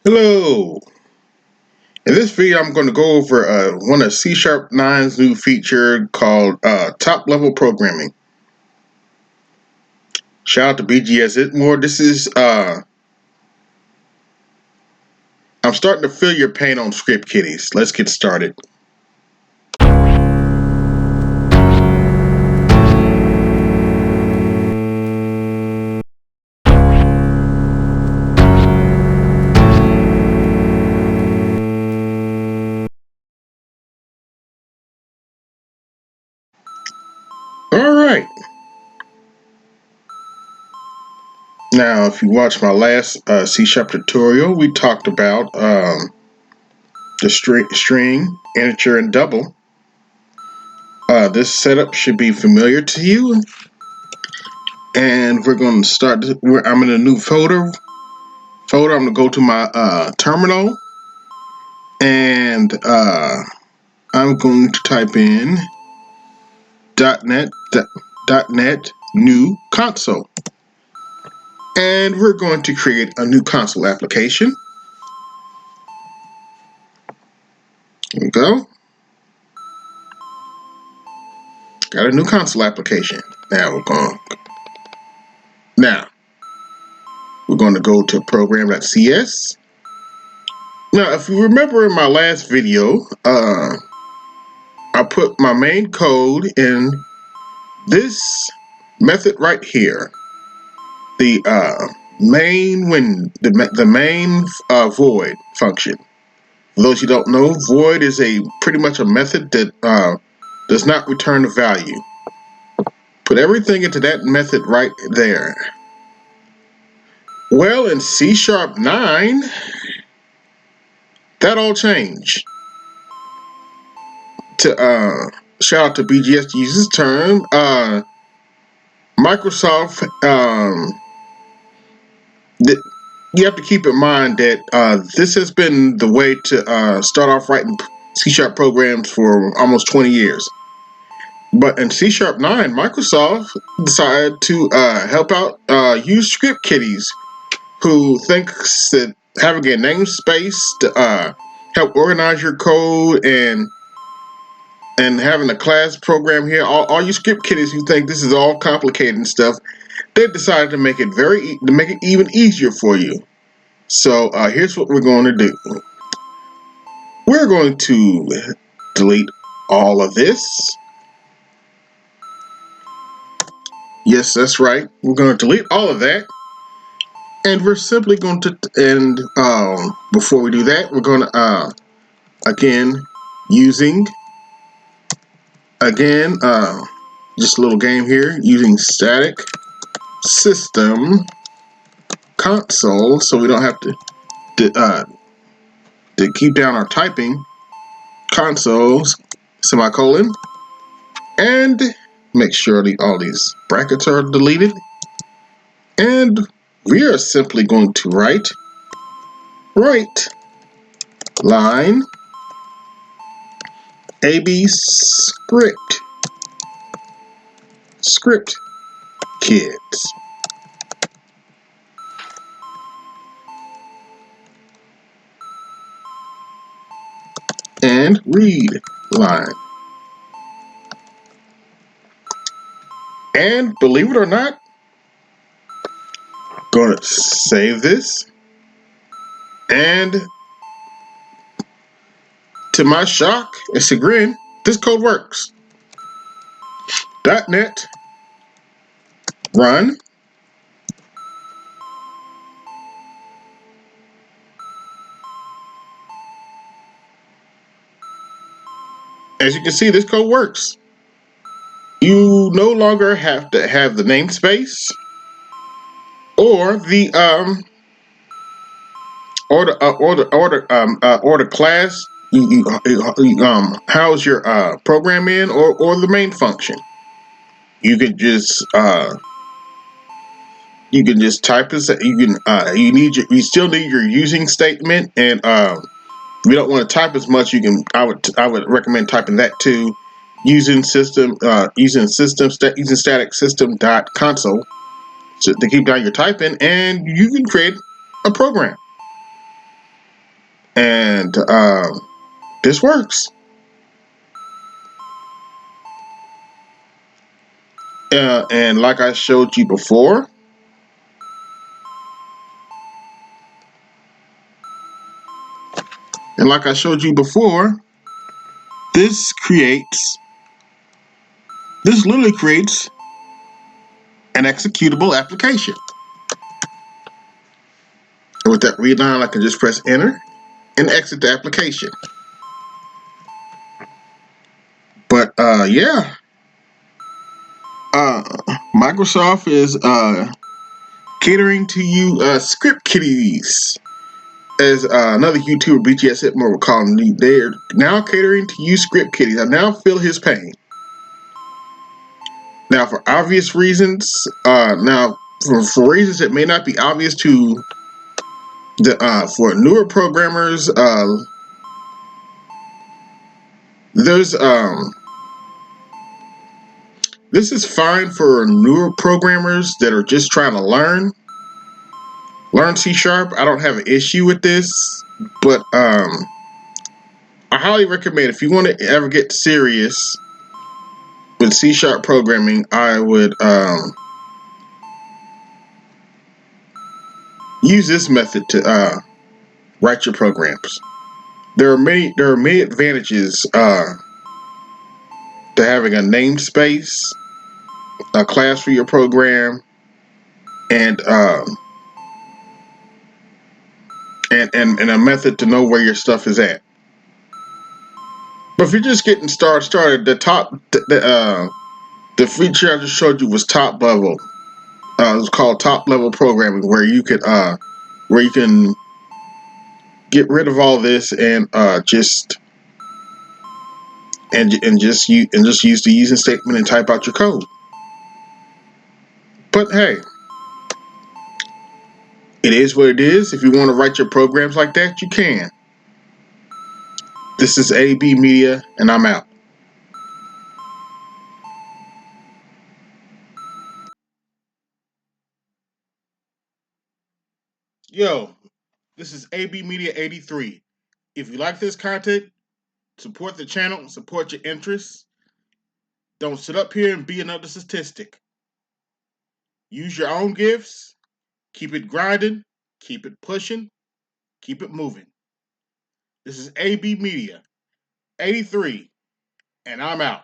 Hello. In this video, I'm going to go over one of C# Nine's new feature called top level programming. Shout out to BGS Itmore. I'm starting to feel your pain on script kiddies. Let's get started. All right. Now, if you watched my last C# tutorial, we talked about the string, integer, and double. This setup should be familiar to you. And we're going to start. I'm in a new folder. I'm going to go to my terminal. And I'm going to type in .NET new console. And we're going to create a new console application. There we go. Got a new console application. Now we're going to go to program.cs. Now, if you remember in my last video, I put my main code in this method right here. The main void function. For those who don't know, void is pretty much a method that does not return a value. Put everything into that method right there. Well, in C# 9, that all changed. Shout out to BGS to use this term. Microsoft, you have to keep in mind that this has been the way to start off writing C# programs for almost 20 years. But in C# 9, Microsoft decided to help out use script kiddies who thinks that having a namespace to help organize your code and having a class program here, all you script kiddies who think this is all complicated and stuff, they decided to make it even easier for you. So here's what we're going to do. We're going to delete all of this. Yes, that's right. We're going to delete all of that. And we're simply going to, before we do that, we're going to, just a little game here, using static system console, so we don't have to keep down our typing, consoles, semicolon, and make sure all these brackets are deleted. And we are simply going to write line AB script kids. And read line. And believe it or not, going to save this. And to my shock and chagrin, this code works. .NET run. As you can see, this code works. You no longer have to have the namespace or the class you house your program in, or the main function. You can just type this. You still need your using statement, and if you don't want to type as much, I would recommend typing that too, using static system dot console to keep down your typing, and you can create a program. And this works. And like I showed you before, this creates, this literally creates an executable application. And with that read line, I can just press enter and exit the application. But yeah, uh, Microsoft is catering to you script kiddies. As another YouTuber, BTS Hitmore, would call them, they're now catering to you script kiddies. I now feel his pain. Now, for obvious reasons, for reasons that may not be obvious to the for newer programmers, there's this is fine for newer programmers that are just trying to learn C sharp. I don't have an issue with this, but I highly recommend if you want to ever get serious with C sharp programming, I would use this method to write your programs. There are many advantages to having a namespace, a class for your program, and and a method to know where your stuff is at. But if you're just getting started, the feature I just showed you was top level. It's called top level programming, where you can get rid of all this and just use the using statement and type out your code. But hey, it is what it is. If you want to write your programs like that, you can. This is AB Media, and I'm out. Yo, this is AB Media 83. If you like this content, support the channel, support your interests. Don't sit up here and be another statistic. Use your own gifts, keep it grinding, keep it pushing, keep it moving. This is AB Media 83, and I'm out.